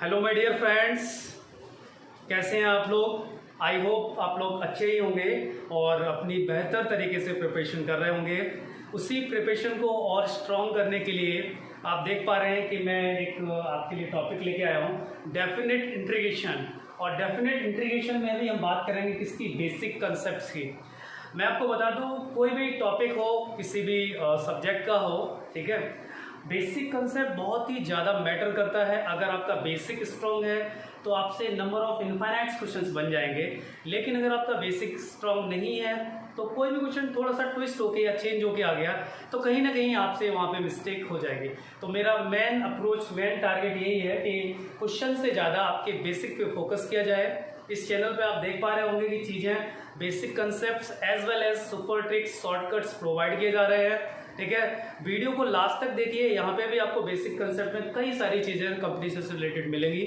Hello my dear friends, कैसे हैं आप लोग। आई होप आप लोग अच्छे ही होंगे और अपनी बेहतर तरीके से प्रिपरेशन कर रहे होंगे। उसी प्रिपरेशन को और स्ट्रॉन्ग करने के लिए आप देख पा रहे हैं कि मैं एक आपके लिए टॉपिक लेके आया हूँ, डेफिनेट इंटीग्रेशन। और डेफिनेट इंटीग्रेशन में भी हम बात करेंगे किसकी, बेसिक कंसेप्ट्स की। मैं आपको बता दूँ, कोई भी टॉपिक हो, किसी भी सब्जेक्ट का हो, ठीक है, बेसिक कंसेप्ट बहुत ही ज़्यादा मैटर करता है। अगर आपका बेसिक स्ट्रॉन्ग है तो आपसे नंबर ऑफ इनफाइनाइट क्वेश्चंस बन जाएंगे। लेकिन अगर आपका बेसिक स्ट्रॉन्ग नहीं है तो कोई भी क्वेश्चन थोड़ा सा ट्विस्ट होके या चेंज होके आ गया तो कहीं ना कहीं आपसे वहाँ पे मिस्टेक हो जाएगी। तो मेरा मेन अप्रोच, मेन टारगेट यही है कि क्वेश्चन से ज़्यादा आपके बेसिक पे फोकस किया जाए। इस चैनल पे आप देख पा रहे होंगे कि चीज़ें, basic concepts as well as super tricks, shortcuts provide किए जा रहे हैं, ठीक है। वीडियो को लास्ट तक देखिए, यहाँ पे भी आपको बेसिक कंसेप्ट में कई सारी चीज़ें कंपटीशन से रिलेटेड मिलेंगी,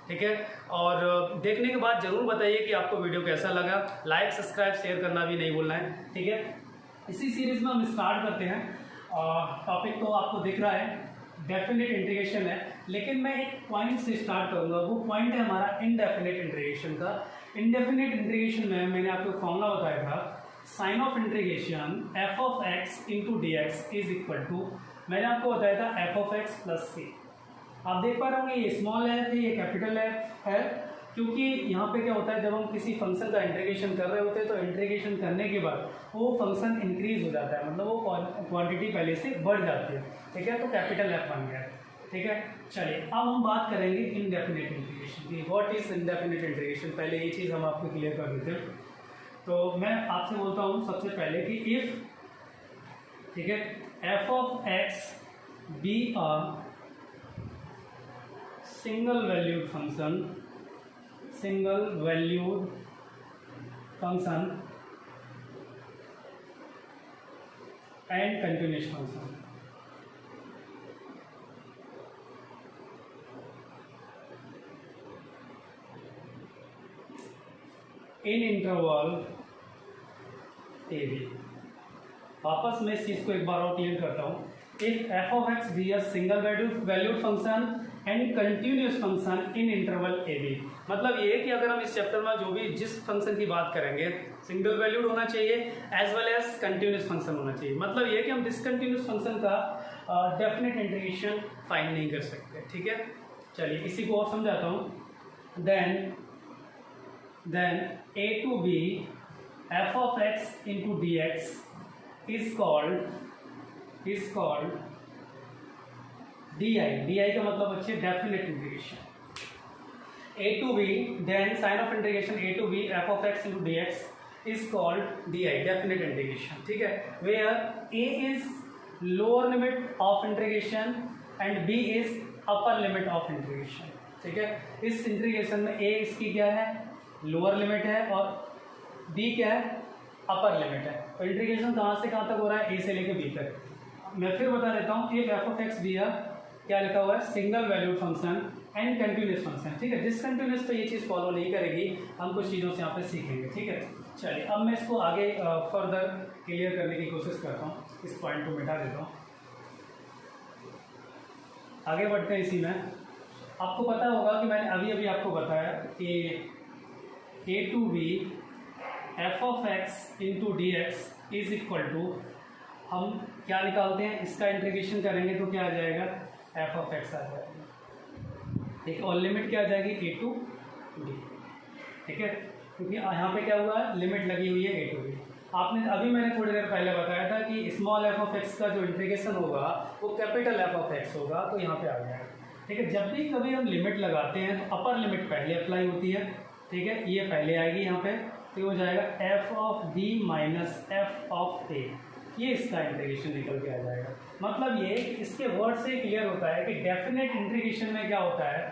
ठीक है। और देखने के बाद जरूर बताइए कि आपको वीडियो कैसा लगा। लाइक, सब्सक्राइब, शेयर करना भी नहीं भूलना है, ठीक है। इसी सीरीज में हम स्टार्ट करते हैं। टॉपिक तो आपको दिख रहा है, डेफिनेट इंटीग्रेशन है, लेकिन मैं एक पॉइंट से स्टार्ट करूंगा। वो पॉइंट है हमारा इनडेफिनेट इंटीग्रेशन का। इनडेफिनेट इंटीग्रेशन में मैंने आपको फॉर्मूला बताया था, sign of integration f of x into d x is equal to, मैंने आपको बताया था f of x plus c. आप देख पा रहे होंगे ये स्मॉल एफ है, ये कैपिटल एफ है, क्योंकि यहाँ पे क्या होता है, जब हम किसी फंक्शन का इंटीग्रेशन कर रहे होते हैं तो इंटीग्रेशन करने के बाद वो फंक्शन इंक्रीज हो जाता है, मतलब वो क्वांटिटी पहले से बढ़ जाती है, ठीक है। तो कैपिटल एफ बन गया है, ठीक है। चलिए अब हम बात करेंगे इनडेफिनेट इंटीग्रेशन की। व्हाट इज इनडेफिनेट इंटीग्रेशन, पहले ये चीज़ हम आपको क्लियर कर देते हैं। तो मैं आपसे बोलता हूँ सबसे पहले कि इफ, ठीक है, f of x be a single valued function and continuous function, in interval a b. वापस मैं इस चीज़ को एक बार और क्लियर करता हूँ। If f of x be a single valued function and continuous function in interval a b, मतलब ये है कि अगर हम इस चैप्टर में जो भी जिस फंक्शन की बात करेंगे सिंगल वैल्यूड होना चाहिए as well as continuous function होना चाहिए। मतलब ये है कि हम डिसकंटिन्यूअस फंक्शन का डेफिनेट इंटीग्रेशन फाइंड नहीं कर सकते, ठीक है। चलिए इसी को और समझाता हूँ। Then a to b f of x into dx is called di का मतलब अच्छे definite integration. a to b then sin of integration a to b f of x into dx is called di, definite integration, ठीक है। where a is lower limit of integration and b is upper limit of integration, ठीक है। इस integration में a इसकी क्या है, lower limit है, और b क्या है, अपर लिमिट है। तो इंटीग्रेशन कहाँ से कहाँ तक हो रहा है, a से लेके b तक। मैं फिर बता देता हूँ, if f of x be क्या लिखा हुआ है, single valued function and continuous function, ठीक है। डिसकंटिन्यूअस तो ये चीज़ फॉलो नहीं करेगी, हम कुछ चीज़ों से यहाँ पे सीखेंगे, ठीक है। चलिए अब मैं इसको आगे फर्दर क्लियर करने की कोशिश करता हूँ, इस पॉइंट को मिटा देता हूँ, आगे बढ़ते हैं। इसी में आपको पता होगा कि मैंने अभी आपको बताया कि a to b f of x into dx is equal to, हम क्या निकालते हैं, इसका इंटीग्रेशन करेंगे तो क्या आ जाएगा, f of x आ जाएगा, ठीक है। और लिमिट क्या आ जाएगी, a to b, ठीक है, क्योंकि यहाँ पे क्या हुआ है, लिमिट लगी हुई है a to b। आपने अभी मैंने थोड़ी देर पहले बताया था कि स्मॉल f of x का जो इंटीग्रेशन होगा वो कैपिटल f of x होगा, तो यहाँ पे आ जाएगा, ठीक है। जब भी कभी हम लिमिट लगाते हैं तो अपर लिमिट पहले अप्लाई होती है, ठीक है, ये पहले आएगी यहाँ पे, तो हो जाएगा f of b minus f of a, ये इसका इंटीग्रेशन निकल के आ जाएगा। मतलब ये इसके वर्ड से क्लियर होता है कि डेफिनेट इंटीग्रेशन में क्या होता है,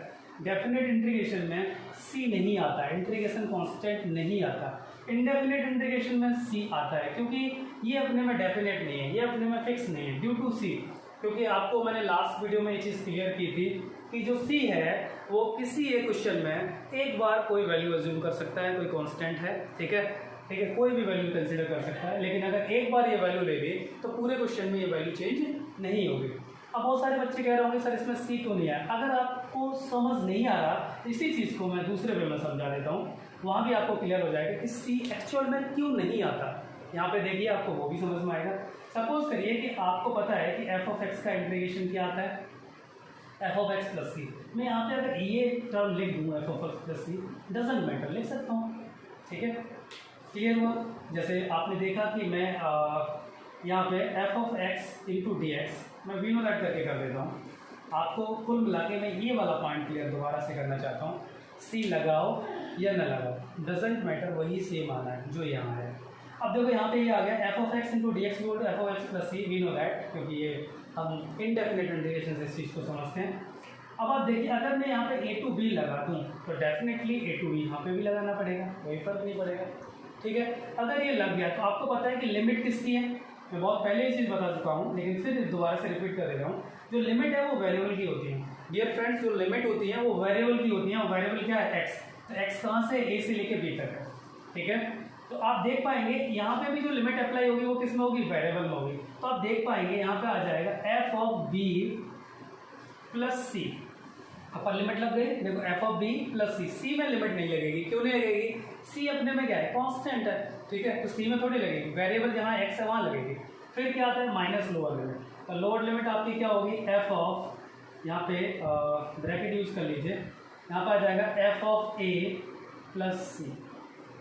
डेफिनेट इंटीग्रेशन में c नहीं आता है, इंटीग्रेशन कांस्टेंट नहीं आता। इनडेफिनेट इंटीग्रेशन में c आता है, क्योंकि ये अपने में डेफिनेट नहीं है, ये अपने में फिक्स नहीं है, ड्यू टू c। क्योंकि आपको मैंने लास्ट वीडियो में ये चीज़ क्लियर की थी कि जो c है वो किसी एक क्वेश्चन में एक बार कोई वैल्यू अज्यूम कर सकता है, कोई कांस्टेंट है, ठीक है, ठीक है, कोई भी वैल्यू कंसीडर कर सकता है। लेकिन अगर एक बार ये वैल्यू ले ली तो पूरे क्वेश्चन में ये वैल्यू चेंज नहीं होगी। अब बहुत सारे बच्चे कह रहे होंगे सर इसमें सी क्यों नहीं आया। अगर आपको समझ नहीं आ रहा इसी चीज़ को मैं दूसरे वे में समझा देता हूँ, वहाँ भी आपको क्लियर हो जाएगा कि सी एक्चुअल में क्यों नहीं आता। यहाँ पे देखिए आपको वो भी समझ में आएगा। सपोज करिए कि आपको पता है कि एफ ऑफ एक्स का इंटीग्रेशन क्या आता है, f of x plus c. मैं यहाँ पे अगर ये टर्म लिख दूँ f of x plus c, doesn't matter, लिख सकता हूँ, ठीक है, क्लियर हुआ। जैसे आपने देखा कि मैं यहाँ पे F of x into d x मैं वी नो दैट करके कर देता हूँ। आपको कुल मिला के मैं ये वाला पॉइंट क्लियर दोबारा से करना चाहता हूँ, सी लगाओ या न लगाओ डजंट मैटर, वही सेम आना है जो यहाँ है। अब देखो यहाँ पे ये आ गया f of x into d x equal to f of x plus c, we know that, क्योंकि ये हम इनडेफिनेट इंटीग्रेशन से इस चीज़ को समझते हैं। अब आप देखिए अगर मैं यहाँ पे ए टू बी लगा दूँ तो डेफिनेटली ए टू बी यहाँ पे भी लगाना पड़ेगा, कोई फर्क नहीं पड़ेगा, ठीक है। अगर ये लग गया तो आपको पता है कि लिमिट किसकी है, मैं बहुत पहले ये चीज़ बता चुका हूँ लेकिन फिर दोबारा से रिपीट कर देता हूँ। जो लिमिट है वो वेरिएबल की होती है डियर फ्रेंड्स, जो लिमिट होती है वो वेरिएबल की होती है। वेरिएबल क्या है, एक्स। तो एक्स कहाँ से, ए से लेके बी तक है, ठीक है। तो आप देख पाएंगे यहाँ पे भी जो लिमिट अप्लाई होगी वो किस में होगी, वेरिएबल में होगी। तो आप देख पाएंगे यहाँ पे आ जाएगा f of b plus c, upper limit लग गई, देखो f of b plus c. C में लिमिट नहीं लगेगी, क्यों नहीं लगेगी, सी अपने में क्या है, कांस्टेंट है, ठीक है, तो सी में थोड़ी लगेगी, वेरिएबल जहाँ एक्स है वहाँ लगेगी। फिर क्या आता है माइनस लोअर लिमिट, तो लोअर लिमिट आपकी क्या होगी, एफ ऑफ, यहाँ पे ब्रैकेट यूज कर लीजिए, यहाँ पर आ जाएगा एफ ऑफ ए प्लस सी,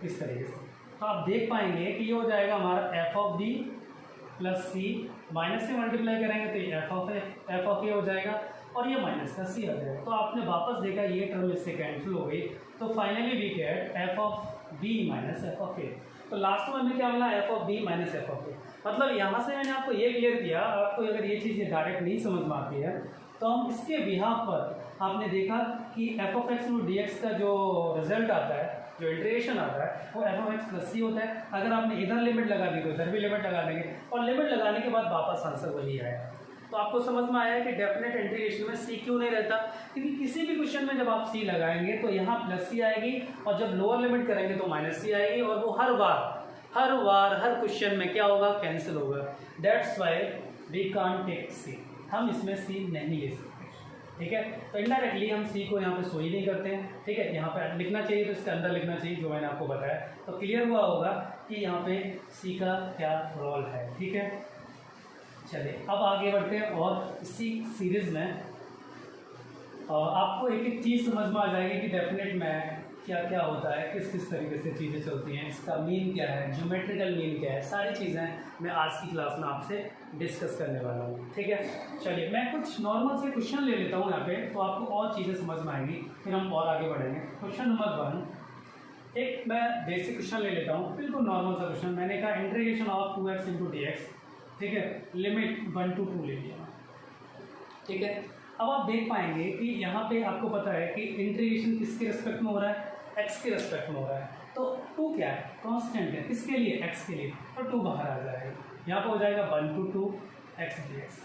इस तरीके से। तो आप देख पाएंगे कि ये हो जाएगा हमारा f of b plus c, minus से मल्टीप्लाई करेंगे तो ये एफ ऑफ ए हो जाएगा और ये माइनस का सी आ जाएगा। तो आपने वापस देखा ये टर्म इससे कैंसिल हो गई, तो finally we get F of B minus F of A. तो लास्ट में हमें क्या मिला, F of B minus F of A. मतलब यहाँ से मैंने आपको ये क्लियर किया, आपको अगर ये चीज़ डायरेक्ट नहीं समझ में आती है तो हम इसके बिहाफ पर आपने देखा कि f of x d x का जो रिजल्ट आता है, जो इंटीग्रेशन आता है वो एफ ऑफ एक्स प्लस सी होता है। अगर आपने इधर लिमिट लगा दी तो इधर भी लिमिट लगा देंगे और लिमिट लगाने के बाद वापस आंसर वही आएगा। तो आपको समझ में आया कि डेफिनेट इंटीग्रेशन में सी क्यों नहीं रहता, क्योंकि किसी भी क्वेश्चन में जब आप सी लगाएंगे तो यहाँ प्लस सी आएगी और जब लोअर लिमिट करेंगे तो माइनस सी आएगी और वो हर क्वेश्चन में क्या होगा, कैंसिल होगा। That's why we can't take C, हम इसमें सी नहीं ले सकते, ठीक है। तो इनडायरेक्टली हम सी को यहाँ पे सो ही नहीं करते हैं, ठीक है। यहाँ पे लिखना चाहिए तो इसके अंदर लिखना चाहिए जो मैंने आपको बताया, तो क्लियर हुआ होगा कि यहाँ पे सी का क्या रोल है, ठीक है। चलिए अब आगे बढ़ते हैं और इसी सीरीज में आपको एक एक चीज़ समझ में आ जाएगी कि डेफिनेट में क्या क्या होता है, किस किस तरीके से चीज़ें चलती हैं, इसका मीन क्या है, ज्योमेट्रिकल मीन क्या है, सारी चीज़ें मैं आज की क्लास में आपसे डिस्कस करने वाला हूँ, ठीक है। चलिए मैं कुछ नॉर्मल से क्वेश्चन ले लेता हूँ यहाँ पे, तो आपको और चीज़ें समझ में आएंगी, फिर हम और आगे बढ़ेंगे। क्वेश्चन नंबर 1, एक मैं बेसिक क्वेश्चन ले लेता हूँ, बिल्कुल नॉर्मल सा क्वेश्चन। मैंने कहा integration of 2x into d x, ठीक है, लिमिट 1 to 2 ले लिया, ठीक है। अब आप देख पाएंगे कि यहाँ पे आपको पता है कि इंटीग्रेशन किसके रिस्पेक्ट में हो रहा है, एक्स के रिस्पेक्ट में हो रहा है। तो 2 क्या है, कांस्टेंट है, किसके लिए, एक्स के लिए, तो 2 बाहर आ जाएगा, यहाँ पे हो जाएगा 1 to 2 एक्स डी एक्स,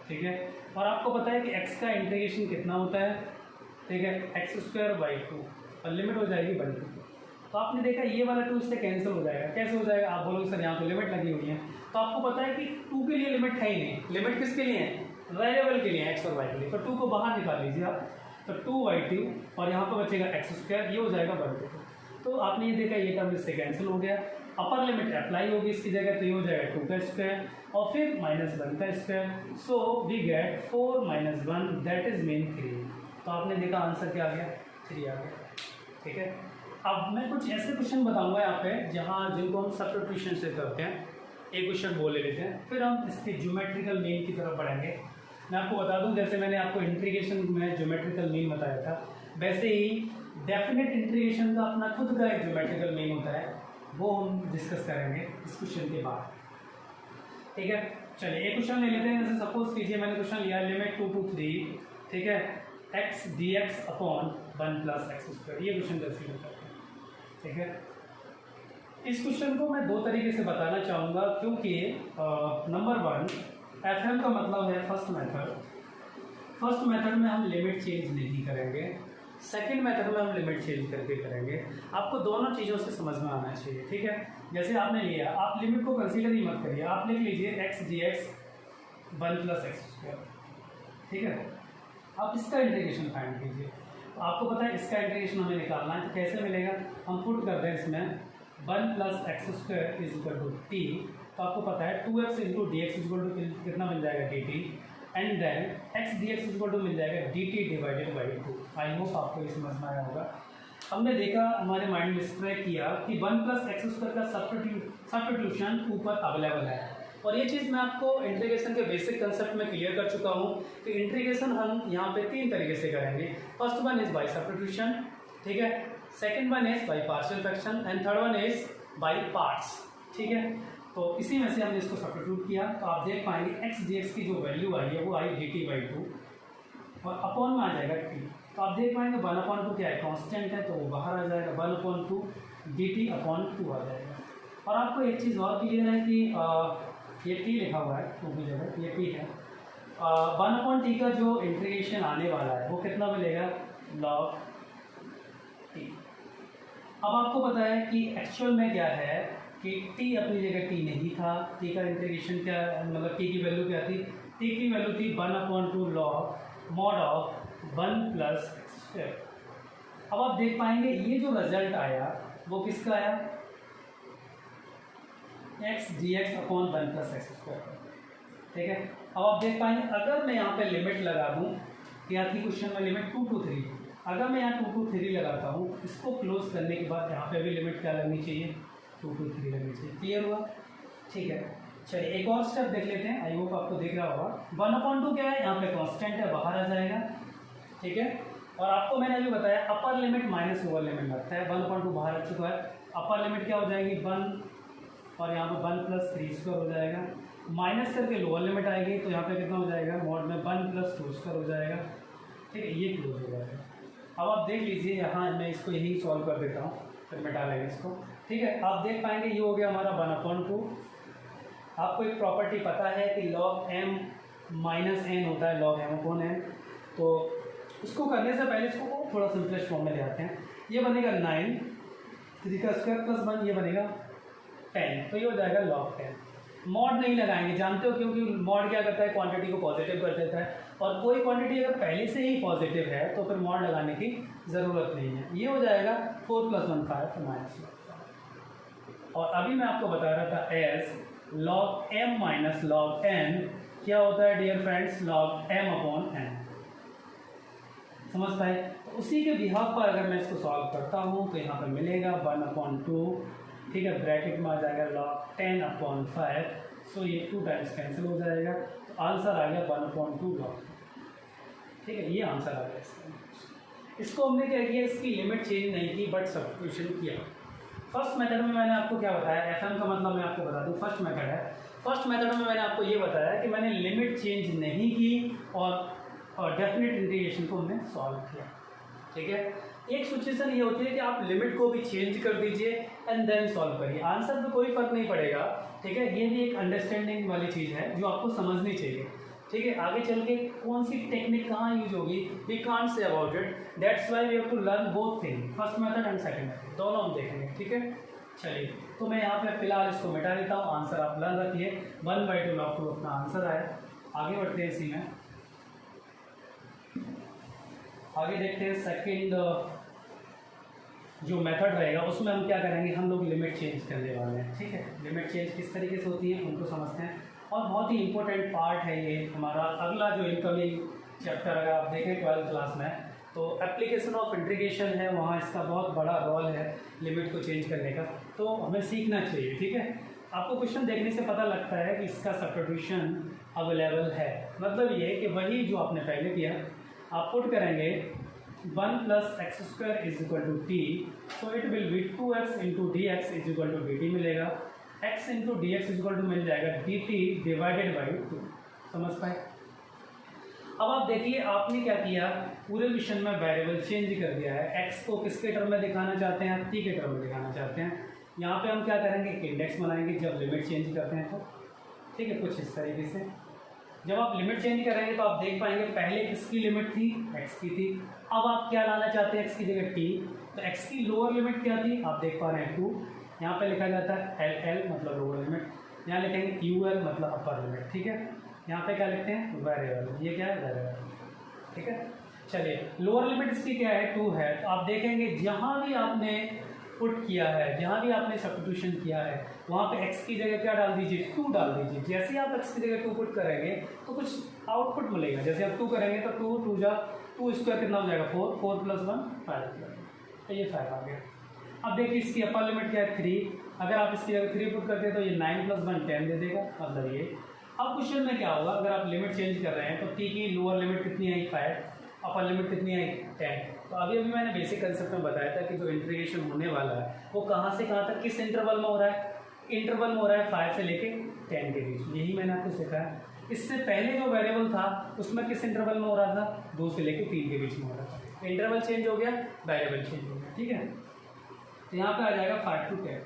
ठीक है। और आपको पता है कि एक्स का इंटीग्रेशन कितना होता है, ठीक है, एक्स स्क्वायर बाई 2 और लिमिट हो जाएगी 1 to 2। तो आपने देखा ये वाला 2 इससे कैंसिल हो जाएगा, कैसे हो जाएगा, आप बोलोगे सर यहाँ पे लिमिट लगी हुई है, तो आपको पता है कि 2 के लिए लिमिट है ही नहीं, लिमिट किसके लिए है, वेरिएबल के लिए, एक्स और वाई के लिए। तो 2 को बाहर निकाल लीजिए आप, तो 2y2 और यहाँ पर बचेगा एक्स स्क्वायर, ये हो जाएगा 1 to 2। तो आपने ये देखा ये टर्म इससे कैंसिल हो गया, अपर लिमिट अप्लाई होगी इसकी जगह, तो ये हो जाएगा 2 का स्क्वायर और फिर -1 का square, so we get 4 - 1 that is mean 3। तो आपने देखा आंसर क्या आ गया, 3 आ गया, ठीक है। अब मैं कुछ ऐसे क्वेश्चन बताऊंगा यहाँ पे जहाँ जिनको हम सब्स्टिट्यूशन से करते हैं, एक क्वेश्चन बोल लेते हैं, फिर हम इसके ज्योमेट्रिकल मीन की तरफ बढ़ेंगे। मैं आपको बता दूं जैसे मैंने आपको इंटीग्रेशन में ज्योमेट्रिकल मीन बताया था, वैसे ही डेफिनेट इंटीग्रेशन का अपना खुद का एक ज्योमेट्रिकल मीन होता है, वो हम डिस्कस करेंगे इस क्वेश्चन के बाद, ठीक है। चलिए एक क्वेश्चन ले लेते हैं, जैसे सपोज कीजिए मैंने क्वेश्चन लिया लिमिट 2 to 3, ठीक है, x d x upon 1 + x square, ये क्वेश्चन कंसीडर करते हैं, ठीक है। इस क्वेश्चन को मैं 2 तरीके से बताना चाहूँगा, क्योंकि नंबर 1 FM का मतलब है फर्स्ट मेथड में हम लिमिट चेंज नहीं करेंगे, सेकंड मेथड में हम लिमिट चेंज करके करेंगे। आपको दोनों चीज़ों से समझ में आना चाहिए, ठीक है। जैसे आपने लिया, आप लिमिट को कंसीडर ही मत करिए, आप लिख लीजिए x d x 1 + x square, ठीक है। अब इसका इंटीग्रेशन फाइंड कीजिए। तो आपको पता है इसका इंटीग्रेशन हमें निकालना है, तो कैसे मिलेगा, हम पुट कर दें इसमें 1 + x² = t। तो आपको पता है 2x × dx = कितना मिल जाएगा dt, and then x dx = मिल जाएगा dt / 2। आई होप आपको ये समझ में आया होगा। हमने देखा, हमारे माइंड में स्ट्राइक किया कि 1 + x² का सब्स्टिट्यूशन ऊपर अवेलेबल है, और ये चीज़ मैं आपको इंटीग्रेशन के बेसिक कंसेप्ट में क्लियर कर चुका हूँ कि इंटीग्रेशन हम यहाँ पे 3 तरीके से करेंगे। First one is by substitution, ठीक है, second one is by partial fraction, and third one is by parts, ठीक है। तो इसी में से हमने इसको सब्स्टिट्यूट किया, तो आप देख पाएंगे x dx की जो वैल्यू आई है वो आई dt/2, और अपॉन में आ जाएगा t। तो आप देख पाएंगे 1/2 क्या है, कांस्टेंट है, तो वो बाहर आ जाएगा, 1/2 dt/2 आ जाएगा। और आपको एक चीज़ और क्लियर है कि ये t लिखा हुआ है 2 की जगह, ये t है। 1/t का जो इंटीग्रेशन आने वाला है वो कितना मिलेगा, log t। अब आपको पता है कि एक्चुअल में क्या है कि t अपनी जगह t नहीं था, t का इंटीग्रेशन क्या, मतलब t की वैल्यू क्या थी, t की वैल्यू थी 1/2 log mod of 1 + x²। अब आप देख पाएंगे ये जो रिजल्ट आया वो किसका आया, x dx / 1 + x², ठीक है। अब आप देख पाएंगे अगर मैं यहाँ पे लिमिट लगा दूँ, क्या थी क्वेश्चन में लिमिट 2 to 3, अगर मैं यहाँ 2 to 3 लगाता हूँ, इसको क्लोज करने के बाद यहाँ पे भी लिमिट क्या लगनी चाहिए, 2 to 3 लगनी चाहिए। क्लियर हुआ, ठीक है। चलिए एक और स्टेप देख लेते हैं, आई होप आपको दिख रहा होगा। 1/2 क्या है, यहाँ पे कांस्टेंट है, बाहर आ जाएगा, ठीक है। और आपको मैंने अभी बताया upper limit minus lower limit लगता है, 1/2 बाहर आ चुका है, अपर लिमिट क्या हो जाएगी 1, और यहाँ पे 1 + 3² हो जाएगा, माइनस करके लोअर लिमिट आएगी, तो यहाँ पे कितना हो जाएगा, मॉड में 1 + 2² हो जाएगा, ठीक है, ये क्लोज हो जाएगा। अब आप देख लीजिए, यहाँ मैं इसको यही सॉल्व कर देता हूँ, फिर मिटा लेंगे इसको, ठीक है। आप देख पाएंगे ये हो गया हमारा 1/2। आपको एक प्रॉपर्टी पता है कि log m - n होता है log m/n, तो उसको करने से पहले इसको थोड़ा सिंपलेस्ट फॉर्म में ले आते हैं। ये बनेगा 9, 3 का स्क्वायर + 1, ये बनेगा 10, तो ये हो जाएगा log 10। मॉड नहीं लगाएंगे, जानते हो क्योंकि मॉड क्या करता है, क्वांटिटी को पॉजिटिव कर देता है, और कोई क्वांटिटी अगर पहले से ही पॉजिटिव है तो फिर मॉड लगाने की ज़रूरत नहीं है। ये हो जाएगा 4 + 1 5 तो -1। और अभी मैं आपको बता रहा था as log m - log n क्या होता है डियर फ्रेंड्स, log m/n, समझ पाए। तो उसी के बिहाफ पर अगर मैं इसको सॉल्व करता हूँ तो यहाँ पर मिलेगा 1/2, ठीक है, ब्रैकेट में आ जाएगा log 10/5, सो ये 2 टाइम्स कैंसिल हो जाएगा, तो आंसर आ गया 1/2 log, ठीक है, ये आंसर आ गया इसका। इसको हमने क्या किया, इसकी लिमिट चेंज नहीं की बट सब्स्टिट्यूशन किया। फर्स्ट मेथड में मैंने आपको क्या बताया, FM का मतलब मैं आपको बता दूं, फर्स्ट मेथड है। फर्स्ट मेथड में मैंने आपको ये बताया कि मैंने लिमिट चेंज नहीं की और डेफिनेट इंटीग्रेशन को हमने सॉल्व किया, ठीक है। एक सिचुएशन ये होती है कि आप लिमिट को भी चेंज कर दीजिए एंड देन सॉल्व करिए, आंसर में कोई फर्क नहीं पड़ेगा, ठीक है। ये भी एक अंडरस्टैंडिंग वाली चीज़ है जो आपको समझनी चाहिए, ठीक है। आगे चल के कौन सी टेक्निक कहाँ यूज होगी, we can't say about it, that's why we have to learn both thing, first method and second method, दोनों हम देखेंगे, ठीक है। चलिए, तो मैं यहाँ पे फिलहाल इसको मिटा देता हूँ, आंसर आप लर्न रखिए, 1/2 log 2 अपना आंसर आया। आगे बढ़ते हैं इसी में, आगे देखते हैं सेकंड जो मेथड रहेगा उसमें हम क्या करेंगे, हम लोग लिमिट चेंज करने वाले हैं, ठीक है। लिमिट चेंज किस तरीके से होती है उनको समझते हैं, और बहुत ही इंपॉर्टेंट पार्ट है ये हमारा अगला जो इनकमिंग चैप्टर, अगर आप देखें 12th क्लास में, तो एप्लीकेशन ऑफ इंटीग्रेशन है, वहाँ इसका बहुत बड़ा रोल है लिमिट को चेंज करने का, तो हमें सीखना चाहिए, ठीक है। आपको क्वेश्चन देखने से पता लगता है कि इसका सब्स्टिट्यूशन अवेलेबल है, मतलब ये कि वही जो आपने पहले किया, आप पुट करेंगे 1 + x² = t, so it will be 2x × dx = dt मिलेगा, x × dx मिल जाएगा dt/2, समझ पाए। अब आप देखिए आपने क्या किया, पूरे क्वेश्चन में वेरिएबल चेंज कर दिया है, x को किसके टर्म में दिखाना चाहते हैं, t के टर्म में दिखाना चाहते हैं। यहाँ पे हम क्या करेंगे, एक इंडेक्स बनाएंगे जब लिमिट चेंज करते हैं तो, ठीक है, कुछ इस तरीके से। जब आप लिमिट चेंज करेंगे तो आप देख पाएंगे पहले किसकी लिमिट थी, x की थी, अब आप क्या लाना चाहते हैं x की जगह t, तो x की लोअर लिमिट क्या थी, आप देख पा रहे हैं 2, यहाँ पे लिखा जाता है LL मतलब लोअर लिमिट, यहाँ लिखेंगे UL मतलब अपर लिमिट, ठीक है। यहाँ पे क्या लिखते हैं, वेरिएबल। ये क्या है, वेरिएबल। ठीक है, चलिए लोअर लिमिट इसकी क्या है, 2 है। तो आप देखेंगे जहाँ भी आपने पुट किया है, जहाँ भी आपने सब्स्टिट्यूशन किया है, वहाँ पे x की जगह क्या डाल दीजिए, 2 डाल दीजिए। जैसे ही आप x की जगह 2 पुट करेंगे तो कुछ आउटपुट मिलेगा। जैसे आप 2 करेंगे तो 2 जा 2 स्क्वायर कितना हो जाएगा, 4, 4 + 1 5, तो ये 5 आ गया। अब देखिए इसकी अपर लिमिट क्या है, 3। अगर आप इसकी जगह 3 पुट करते हैं तो ये 9 + 1 10 दे देगा, मतलब ये। अब क्वेश्चन में क्या होगा, अगर आप लिमिट चेंज कर रहे हैं तो t की लोअर लिमिट कितनी आई, 5, अपर लिमिट कितनी आई, 10। तो अभी मैंने बेसिक कंसेप्ट में बताया था कि जो इंटीग्रेशन होने वाला है वो कहाँ से कहाँ तक, किस इंटरवल में हो रहा है, इंटरवल में हो रहा है 5 से लेके 10 के बीच। यही मैंने आपको सिखाया। इससे पहले जो वेरिएबल था उसमें किस इंटरवल में हो रहा था, 2 से लेके 3 के बीच में हो रहा था। इंटरवल चेंज हो गया, वेरिएबल चेंज हो गया। ठीक है, तो यहाँ पे आ जाएगा 5 to 10।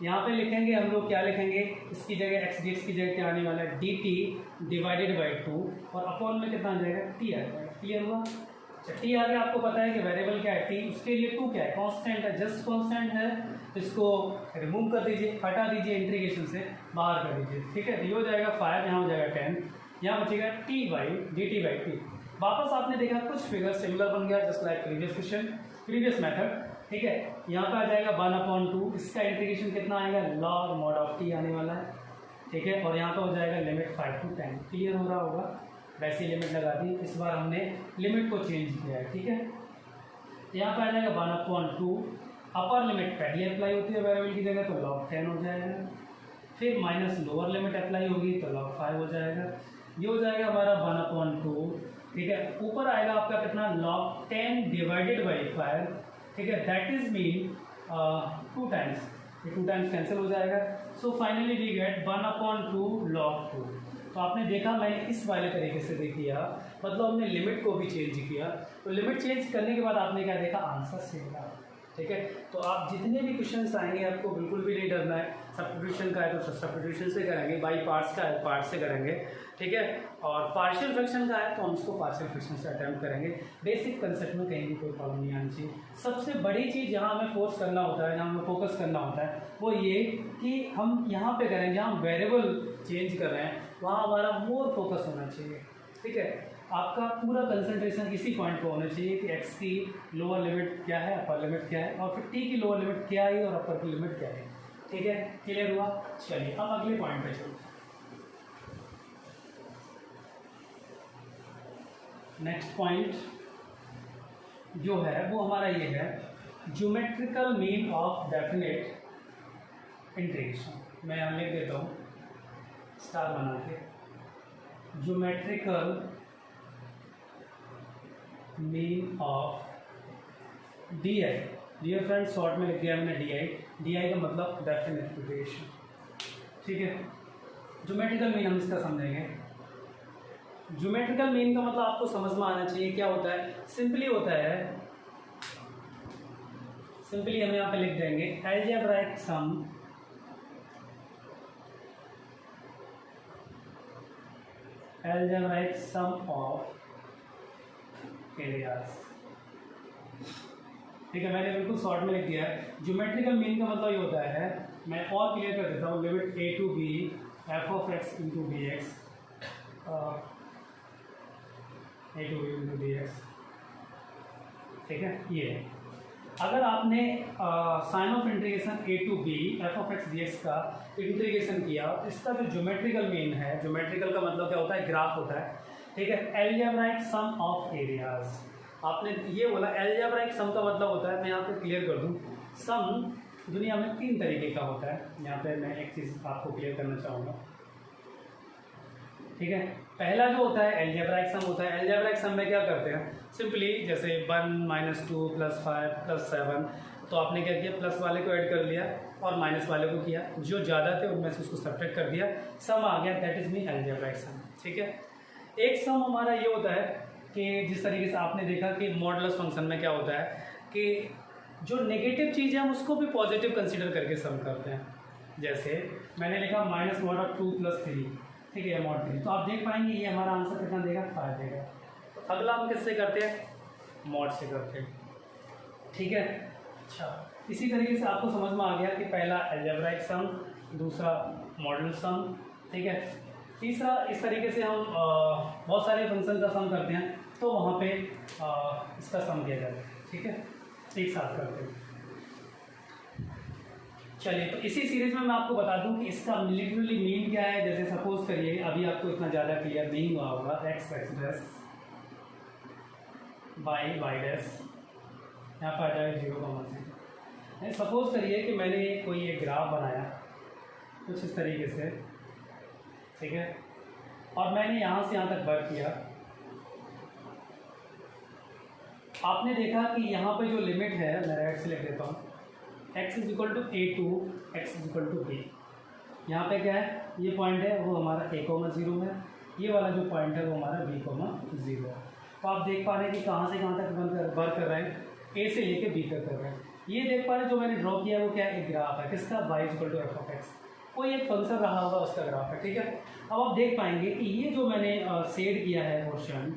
यहाँ पे लिखेंगे हम लोग, क्या लिखेंगे, इसकी जगह x dx की जगह क्या आने वाला है, dt डिवाइडेड बाई 2, और अपॉन में कितना आ जाएगा, t आ जाएगा। क्लियर हुआ। अच्छा, t आ गया। आपको पता है कि वेरिएबल क्या है, t, उसके लिए 2 क्या है, कांस्टेंट है, जस्ट कांस्टेंट है। इसको रिमूव कर दीजिए, हटा दीजिए, इंटीग्रेशन से बाहर कर दीजिए। ठीक है, ये हो जाएगा 5, यहाँ हो जाएगा 10, यहाँ बचेगा t by dt by t। वापस आपने देखा कुछ फिगर सिमिलर बन गया, just like previous question, previous method. ठीक है, यहाँ पे आ जाएगा 1/2, इसका इंटीग्रेशन कितना आएगा, log mod of t आने वाला है। ठीक है, और यहाँ पे हो जाएगा लिमिट 5 to 10। क्लियर हो रहा होगा, वैसी लिमिट लगा दी। इस बार हमने लिमिट को चेंज किया है। ठीक है, यहाँ पे आ जाएगा 1/2, अपर लिमिट पहले अप्लाई होती है वेरिएबल की जगह तो log 10 हो जाएगा, फिर माइनस लोअर लिमिट अप्लाई होगी तो log 5 हो जाएगा। ये हो जाएगा हमारा 1/2। ठीक है, ऊपर आएगा आपका कितना, log 10 डिवाइडेड बाई 5। ठीक है, दैट इज मीन 2 टाइम्स, ये 2 टाइम्स कैंसिल हो जाएगा। So finally we get 1/2 log 2। तो आपने देखा मैंने इस वाले तरीके से देख लिया, मतलब हमने लिमिट को भी चेंज किया। तो लिमिट चेंज करने के बाद आपने क्या देखा, आंसर सेम रहा। ठीक है, तो आप जितने भी क्वेश्चंस आएंगे आपको बिल्कुल भी नहीं डरना है। सब्स्टिट्यूशन का है तो सब्स्टिट्यूशन से करेंगे, बाई पार्ट्स का है पार्ट से करेंगे। ठीक है, और पार्शियल फ्रैक्शन का है तो हम उसको पार्शियल फ्रैक्शन से अटैम्प्ट करेंगे। बेसिक कंसेप्ट में कहीं भी कोई प्रॉब्लम नहीं आनी चाहिए। सबसे बड़ी चीज़ जहाँ हमें फोर्स करना होता है, जहाँ हमें फोकस करना होता है, वो ये कि हम यहाँ पे करें, जहाँ हम वेरिएबल चेंज कर रहे हैं वहाँ हमारा मोर फोकस होना चाहिए। ठीक है, आपका पूरा कंसंट्रेशन इसी पॉइंट पर होना चाहिए कि x की लोअर लिमिट क्या है, अपर लिमिट क्या है, और फिर t की लोअर लिमिट क्या है और अपर की लिमिट क्या है। ठीक है, क्लियर हुआ। चलिए अब अगले पॉइंट पे चलते हैं। नेक्स्ट पॉइंट जो है वो हमारा ये है, geometrical mean of definite integration. मैं यहाँ लिख देता हूँ स्टार बना के, geometrical mean of d i. Dear friend, short में लिख दिया मैंने डी आई। डी आई का मतलब डेफिनेट इंटीग्रेशन। ठीक है, ज्योमेट्रिकल मीन हम इसका समझेंगे। ज्योमेट्रिकल मीन का मतलब आपको समझ में आना चाहिए क्या होता है। सिंपली होता है, सिंपली हम यहाँ पे लिख देंगे अलजेब्राइक सम ऑफ एरियाज। ठीक है, मैंने बिल्कुल शॉर्ट में लिख दिया है। ज्योमेट्रिकल मीन का मतलब ये होता है, मैं और क्लियर कर देता हूँ, limit a to b f(x) into dx, a to b into dx। ठीक है, ये अगर आपने sign of integration a to b f(x) dx का इंटीग्रेशन किया, इसका जो ज्योमेट्रिकल मीन है, ज्योमेट्रिकल का मतलब क्या होता है, ग्राफ होता है। ठीक है, अलजेब्राइक सम ऑफ एरियाज। आपने ये बोला अलजेब्राइक सम का मतलब होता है, मैं यहाँ पे क्लियर कर दूँ, सम दुनिया में 3 तरीके का होता है। यहाँ पे मैं एक चीज़ आपको क्लियर करना चाहूँगा। ठीक है, पहला जो होता है अलजेब्राइक सम होता है। अलजेब्राइक सम में क्या करते हैं, सिंपली जैसे 1 - 2 + 5 + 7, तो आपने क्या किया, प्लस वाले को ऐड कर लिया और माइनस वाले को किया, जो ज़्यादा थे उनमें से उसको सब्ट्रैक्ट कर दिया, सम आ गया, दैट इज मीन अलजेब्राइक सम। ठीक है, एक सम हमारा ये होता है कि जिस तरीके से आपने देखा कि मॉडुलस फंक्शन में क्या होता है कि जो नेगेटिव चीज़ है हम उसको भी पॉजिटिव कंसीडर करके सम करते हैं। जैसे मैंने लिखा -(2 + 3), ठीक है, mod 3, तो आप देख पाएंगे ये हमारा आंसर कितना देगा, 5 देगा। तो अगला हम किससे करते हैं, मॉड से करते हैं। ठीक है, अच्छा, इसी तरीके से आपको समझ में आ गया कि पहला अलजेब्राइक सम, दूसरा मॉडुलस सम। ठीक है, तीसरा, इस तरीके से हम बहुत सारे फंक्शन का सम करते हैं, तो वहाँ पे इसका सम किया जाता है। ठीक है, एक साथ करते हैं। चलिए, तो इसी सीरीज में मैं आपको बता दूं कि इसका लिटरली मीन क्या है। जैसे सपोज करिए, अभी आपको इतना ज़्यादा क्लियर नहीं हुआ होगा, एक्स डैश वाई डैश यहाँ पर आ जाएगा 0,0। सपोज करिए कि मैंने कोई एक ग्राफ बनाया कुछ इस तरीके से, ठीक है, और मैंने यहाँ से यहाँ तक वर्क किया। आपने देखा कि यहाँ पे जो लिमिट है, मैं राइट से लिख देता हूँ, x is equal to a to x is equal to b. यहाँ पे क्या है, ये पॉइंट है वो हमारा a,0 है, ये वाला जो पॉइंट है वो हमारा b,0 है। तो आप देख पा रहे हैं कि कहाँ से कहाँ तक वर्क कर रहे हैं, a से लेके b तक कर रहे हैं। ये देख पा रहे हैं जो मैंने ड्रॉ किया है वो क्या है, एक ग्राफ है किसका, y is equal to f of x, कोई एक फंक्शन रहा होगा उसका ग्राफ है। ठीक है, अब आप देख पाएंगे कि ये जो मैंने सेट किया है पोर्शन,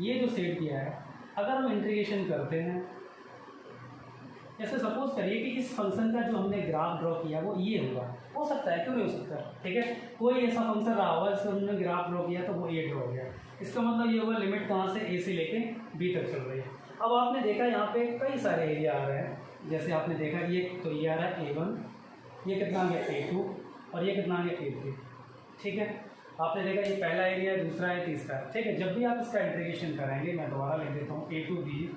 ये जो सेट किया है, अगर हम इंटीग्रेशन करते हैं, जैसे सपोज करिए कि इस फंक्शन का जो हमने ग्राफ ड्रॉ किया वो ये होगा, हो सकता है, क्यों नहीं हो सकता। ठीक है, कोई ऐसा फंक्शन रहा होगा जिससे हमने ग्राफ ड्रॉ किया तो वो ये ड्रॉ हो गया। इसका मतलब ये होगा लिमिट कहाँ से, ए से लेके बी तक चल रही है। अब आपने देखा यहाँ पे कई सारे एरिया आ रहे हैं, जैसे आपने देखा ये, तो ये आ रहा है A1, ये कितना आ गया A2, और ये कितना आ गया A3। ठीक है, आपने देखा ये पहला एरिया है, दूसरा है, तीसरा है। ठीक है, जब भी आप इसका इंटीग्रेशन करेंगे, मैं दोबारा लिख देता हूँ, A to b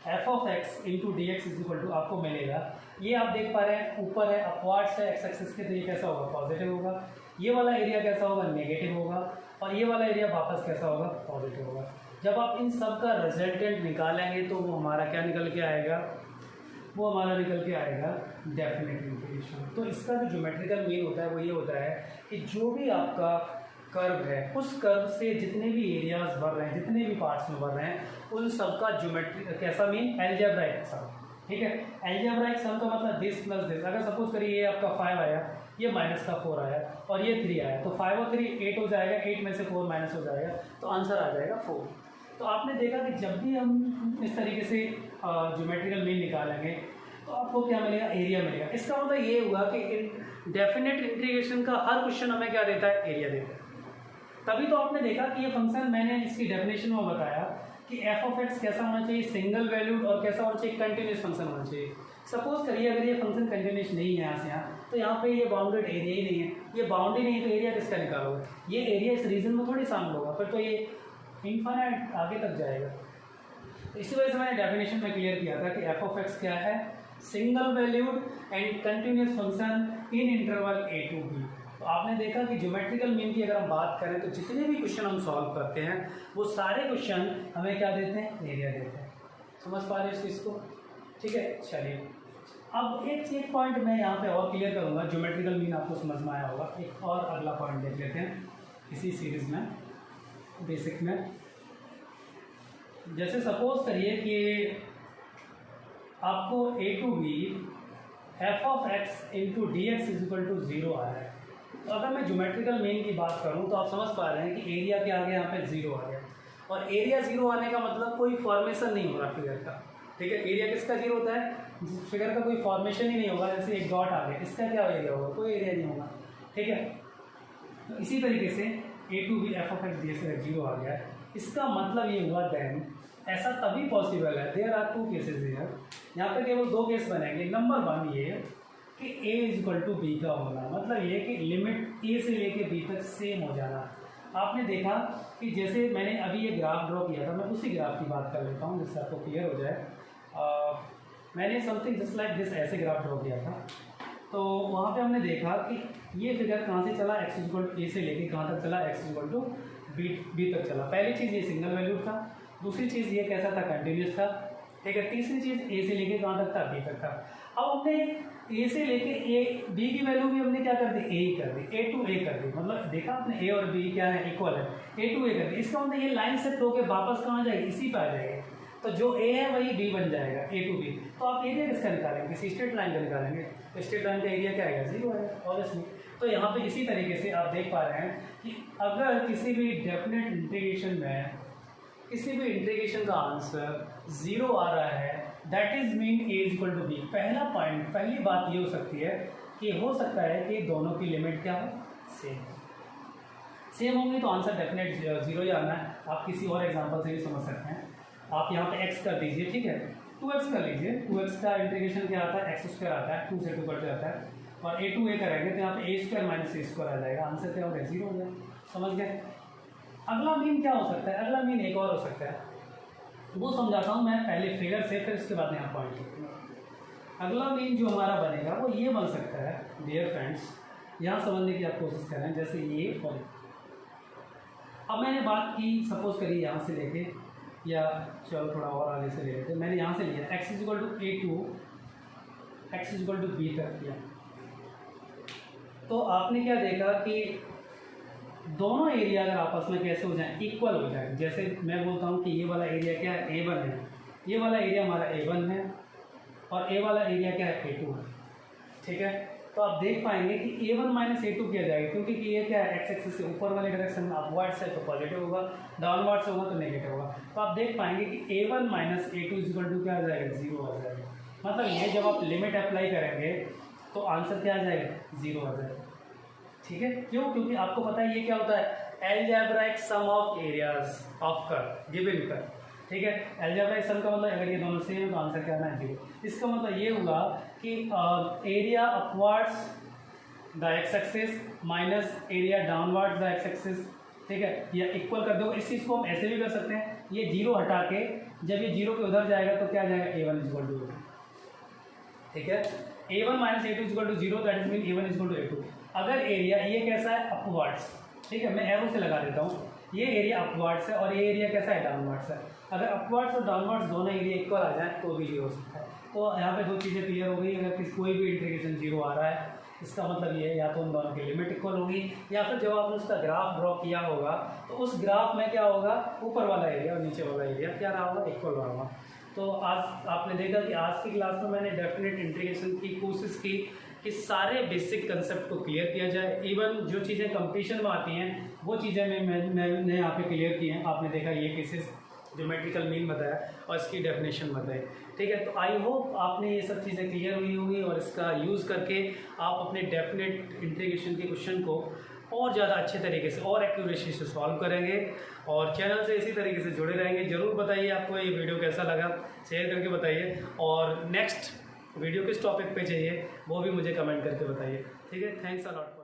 f of x into d x is equal to आपको मिलेगा। ये आप देख पा रहे हैं ऊपर है, अपवार्ड्स है एक्स एक्सिस के, तो ये कैसा होगा, पॉजिटिव होगा। ये वाला एरिया कैसा होगा, नेगेटिव होगा, और ये वाला एरिया वापस कैसा होगा, पॉजिटिव होगा। जब आप इन सब का रिजल्टेंट निकालेंगे तो वो हमारा क्या निकल के आएगा, वो हमारा निकल के आएगा डेफिनेट इंटीग्रेशन। तो इसका जो ज्योमेट्रिकल मीन होता है वो ये होता है कि जो भी आपका कर्व है, उस कर्व से जितने भी एरियाज भर रहे हैं, जितने भी पार्ट्स में भर रहे हैं, उन सब का ज्योमेट्री कैसा मीन, एल्जेब्राइक सम। ठीक है, एल्जेब्राइक सम का मतलब दिस प्लस दिस। अगर सपोज करिए ये आपका 5 आया, ये माइनस का 4 आया, और ये 3 आया, तो 5 और 3 8 हो जाएगा, 8 में से 4 माइनस हो जाएगा, तो आंसर आ जाएगा 4। तो आपने देखा कि जब भी हम इस तरीके से ज्योमेट्रिकल मीन निकालेंगे तो आपको क्या मिलेगा, एरिया मिलेगा। इसका मतलब ये हुआ कि डेफिनेट इंटीग्रेशन का हर क्वेश्चन हमें क्या देता है, एरिया देता है। तभी तो आपने देखा कि ये फंक्शन, मैंने इसकी डेफिनेशन में बताया कि एफ ऑफ एक्स कैसा होना चाहिए, सिंगल वैल्यूड, और कैसा होना चाहिए, कंटिन्यूस फंक्शन होना चाहिए। सपोज करिए अगर ये फंक्शन कंटिन्यूस नहीं है यहाँ से यहाँ, तो यहाँ पे ये बाउंडेड एरिया ही नहीं है, ये बाउंड्री नहीं है, तो एरिया किसका निकालोगे, ये एरिया इस रीजन में थोड़ी शामिल होगा, फिर तो ये इनफाइनाइट आगे तक जाएगा। तो इसी वजह से मैंने डेफिनेशन में क्लियर किया था कि एफ ऑफ एक्स क्या है, single valued and continuous function in interval a to b। तो आपने देखा कि ज्योमेट्रिकल मीन की अगर हम बात करें तो जितने भी क्वेश्चन हम सॉल्व करते हैं वो सारे क्वेश्चन हमें क्या देते हैं, एरिया देते हैं। समझ पा रहे हैं इस चीज़ को। ठीक है, चलिए अब एक पॉइंट मैं यहाँ पे और क्लियर करूँगा, ज्योमेट्रिकल मीन आपको समझ में आया होगा। एक और अगला पॉइंट देख लेते हैं इसी सीरीज में, बेसिक में। जैसे सपोज करिए कि आपको a to b f of x into d x is equal to 0 आ रहा है। तो अगर मैं ज्योमेट्रिकल मीन की बात करूं तो आप समझ पा रहे हैं कि एरिया क्या आ गया, यहाँ पे 0 आ गया। और एरिया 0 आने का मतलब कोई फॉर्मेशन नहीं हो रहा फिगर का। ठीक है, एरिया किसका 0 होता है, फिगर का कोई फॉर्मेशन ही नहीं होगा। जैसे एक डॉट आ गया, इसका क्या एरिया होगा, कोई एरिया नहीं होगा। ठीक है, तो इसी तरीके से a to b f of x d x 0 आ गया। इसका मतलब ये हुआ देन ऐसा तभी पॉसिबल है, देयर आर 2 केसेज हियर। यहाँ पे केवल 2 केस बनेंगे। नंबर 1 ये कि a is equal to b का होना, मतलब ये कि लिमिट a से लेके b तक सेम हो जाना। आपने देखा कि जैसे मैंने अभी ये ग्राफ ड्रॉ किया था, मैं उसी ग्राफ की बात कर लेता हूँ जिससे आपको क्लियर हो जाए। मैंने समथिंग जस्ट लाइक दिस ऐसे ग्राफ ड्रॉ किया था। तो वहाँ पे हमने देखा कि ये फिगर कहाँ से चला, x इक्वल टू a से लेके कहाँ तक चला, x इक्वल टू b तक चला। पहली चीज़ ये सिंगल वैल्यू था, दूसरी चीज़ ये कैसा था, कंटिन्यूस था। ठीक है, तीसरी चीज़ a से लेके कहाँ तक था, b तक था। अब हमने a से लेके b की वैल्यू भी हमने क्या कर दी, a ही कर दी, a टू a कर दी। मतलब देखा आपने a और b क्या है, इक्वल है, a टू a कर दी। इसका मतलब ये लाइन से तो के वापस कहाँ जाएगी, इसी पे आ जाएगी। तो जो a है वही b बन जाएगा, a टू b। तो आप एरिया किसका निकालेंगे, किसी स्ट्रेट लाइन का निकालेंगे। तो स्ट्रेट लाइन का एरिया क्या आएगा, 0 है ऑब्वियसली। तो यहाँ पे इसी तरीके से आप देख पा रहे हैं कि अगर किसी भी डेफिनेट इंटीग्रेशन में किसी भी इंटीग्रेशन का आंसर 0 आ रहा है, that is mean a is equal to b। पहला पॉइंट, पहली बात ये हो सकती है कि हो सकता है कि दोनों की लिमिट क्या हो, सेम। सेम होंगी तो आंसर डेफिनेट जीरो ही आना है। आप किसी और एग्जांपल से भी समझ सकते हैं। आप यहाँ पे x कर दीजिए, ठीक है, 2x कर लीजिए। 2x का इंटीग्रेशन क्या आता है, एक्स स्क्वायर आता है, 2 से 2 कट जाता है, और a करेंगे तो यहाँ पे a square minus a square आ जाएगा। आंसर क्या हो गया, जीरो हो गया। समझ गए। अगला मीन क्या हो सकता है, अगला मीन एक और हो सकता है, वो समझाता हूँ मैं पहले फिगर से, फिर उसके बाद यहाँ पॉइंट लिखूँगा। अगला मीन जो हमारा बनेगा वो ये बन सकता है डियर फ्रेंड्स, यहाँ समझने की आप कोशिश करें। जैसे ये और अब मैंने बात की, सपोज करिए यहाँ से लेके, या चलो थोड़ा और आगे से ले लेते, मैंने यहाँ से लिया x equal to a2 x equal to b तक किया। तो आपने क्या देखा कि दोनों एरिया अगर आपस में कैसे हो जाए, इक्वल हो जाए। जैसे मैं बोलता हूँ कि ये वाला एरिया क्या है, a1 है, ये वाला एरिया हमारा a1 है, और a वाला एरिया क्या है, a2 है, ठीक है। तो आप देख पाएंगे कि a1 माइनस a2 किया जाएगा, क्योंकि ये क्या है, एक्स एक्सिस से ऊपर वाले डायरेक्शन में अपवर्ड से तो पॉजिटिव होगा, डाउनवर्ड से होगा तो नेगेटिव होगा। तो आप देख पाएंगे कि a1 minus a2 equal to क्या आ जाएगा, जीरो आ जाएगा। मतलब ये जब आप लिमिट अप्लाई करेंगे तो आंसर क्या आ जाएगा, जीरो आ जाएगा, ठीक है। क्यों, क्योंकि आपको पता है ये क्या होता है, algebraic sum of areas of curve given curve, ठीक है। अलजेब्राइक सम का मतलब अगर ये दोनों सेम है तो आंसर क्या आना है, जीरो। इसका मतलब ये होगा कि area upwards the x axis minus area downwards the x axis, ठीक है, या इक्वल कर दो। इस चीज़ को हम ऐसे भी कर सकते हैं, ये जीरो हटा के जब ये जीरो के उधर जाएगा तो क्या जाएगा, a1 इक्वल टू, ठीक है। a1 minus a2 equal to zero, that is mean a1 equal to a2। अगर एरिया ये कैसा है, अपवर्ड्स, ठीक है, मैं एरो से लगा देता हूँ, ये एरिया अपवर्ड्स है और ये एरिया कैसा है, डाउनवर्ड्स है। अगर अपवर्ड्स और डाउनवर्ड्स दोनों एरिया इक्वल आ जाए तो भी ये हो सकता है। तो यहाँ पे दो चीज़ें क्लियर हो गई। अगर कोई भी इंटीग्रेशन जीरो आ रहा है, इसका मतलब ये है या तो उन दोनों की लिमिट इक्वल होगी, या फिर जब आपने उसका ग्राफ ड्रॉ किया होगा तो उस ग्राफ में क्या होगा, ऊपर वाला एरिया और नीचे वाला एरिया क्या रहा होगा, इक्वल रहा होगा। तो आज आपने देखा कि आज की क्लास में मैंने डेफिनेट इंटीग्रेशन की कोशिश की कि सारे बेसिक कंसेप्ट को क्लियर किया जाए। इवन जो चीज़ें कंपटीशन में आती हैं वो चीज़ें मैंने यहाँ पे क्लियर की हैं। आपने देखा ये केसेस ज्योमेट्रिकल मीन बताया और इसकी डेफिनेशन बताई, ठीक है। तो आई होप आपने ये सब चीज़ें क्लियर हुई होंगी और इसका यूज़ करके आप अपने डेफिनेट इंटीग्रेशन के क्वेश्चन को और ज़्यादा अच्छे तरीके से और एक्यूरेसी से सॉल्व करेंगे, और चैनल से इसी तरीके से जुड़े रहेंगे। ज़रूर बताइए आपको ये वीडियो कैसा लगा, शेयर करके बताइए, और नेक्स्ट वीडियो किस टॉपिक पे चाहिए वो भी मुझे कमेंट करके बताइए, ठीक है। Thanks a lot.